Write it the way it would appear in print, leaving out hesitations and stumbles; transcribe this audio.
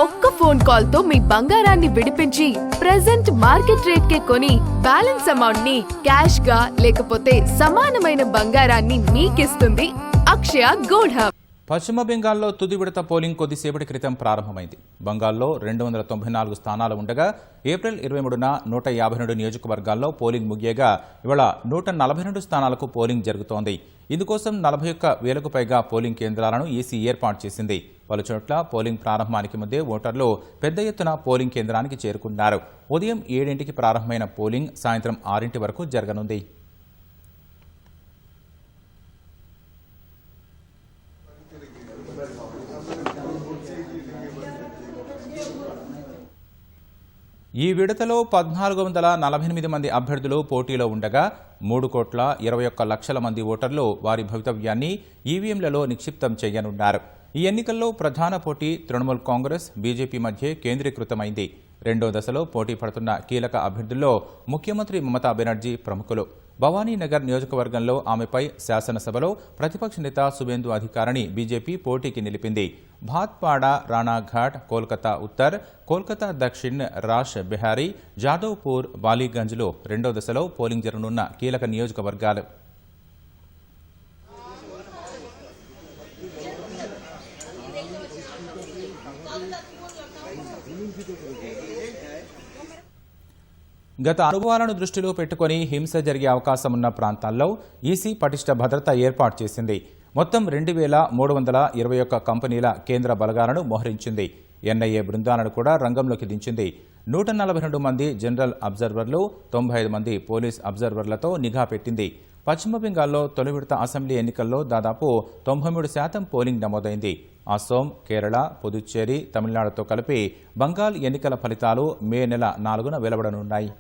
ఒక్క phone call తో మీ బంగారాన్ని విడిపించి ప్రెజెంట్ మార్కెట్ రేట్ కే కొని బ్యాలెన్స్ అమౌంట్ ని క్యాష్ గా లేకపోతే సమానమైన బంగారాన్ని మీకిస్తుంది అక్షయ గోల్డ్ హబ్. పశ్చిమ బెంగాల్లో తుది విడత పోలింగ్ కొద్దిసేపటి క్రితం ప్రారంభమైంది. బంగాల్లో 294 స్థానాలు ఉండగా ఏప్రిల్ 23న 152 నియోజకవర్గాల్లో పోలింగ్ ముగియగా ఇవాళ 142 స్థానాలకు పోలింగ్ జరుగుతోంది. ఇందుకోసం 41,000కు పైగా పోలింగ్ కేంద్రాలను ఈసీ ఏర్పాటు చేసింది. పలు చోట్ల పోలింగ్ ప్రారంభానికి ముందే ఓటర్లు పెద్ద ఎత్తున పోలింగ్ కేంద్రానికి చేరుకున్నారు. ఉదయం 7ంటికి ప్రారంభమైన పోలింగ్ సాయంత్రం 6 వరకు జరగనుంది. ఈ విడతలో 1,448 మంది అభ్యర్థులు పోటీలో ఉండగా 3,21,00,000 మంది ఓటర్లు వారి భవితవ్యాన్ని ఈవీఎంలలో నిక్షిప్తం చేయనున్నారు. ఈ ఎన్నికల్లో ప్రధాన పోటీ తృణమూల్ కాంగ్రెస్, బీజేపీ మధ్య కేంద్రీకృతమైంది. రెండో దశలో పోటీ పడుతున్న కీలక అభ్యర్థుల్లో ముఖ్యమంత్రి మమతా బెనర్జీ ప్రముఖులు. భవానీనగర్ నియోజకవర్గంలో ఆమెపై శాసనసభలో ప్రతిపక్ష నేత సువేందు అధికారిని బీజేపీ పోటీకి నిలిపింది. భాత్పాడా, రాణాఘాట్, కోల్కతా ఉత్తర్, కోల్కతా దక్షిణ్, రాష్ బెహారీ, జాదవ్పూర్, బాలీగంజ్లో రెండో దశలో పోలింగ్ జరగనున్న కీలక నియోజకవర్గాలు. గత అనుభవాలను దృష్టిలో పెట్టుకుని హింస జరిగే అవకాశం ఉన్న ప్రాంతాల్లో ఈసీ పటిష్ట భద్రత ఏర్పాటు చేసింది. మొత్తం 2,321 కంపెనీల కేంద్ర బలగాలను మోహరించింది. ఎన్ఐఏ బృందాలను కూడా రంగంలోకి దించింది. 142 మంది జనరల్ అబ్జర్వర్లు, 95 మంది పోలీస్ అబ్జర్వర్లతో నిఘా పెట్టింది. పశ్చిమ బెంగాల్లో తొలి విడత అసెంబ్లీ ఎన్నికల్లో దాదాపు 93% పోలింగ్ నమోదైంది. అసోం, కేరళ, పుదుచ్చేరి, తమిళనాడుతో కలిపి బంగాల్ ఎన్నికల ఫలితాలు మే నెల 4న వెలువడనున్నాయి.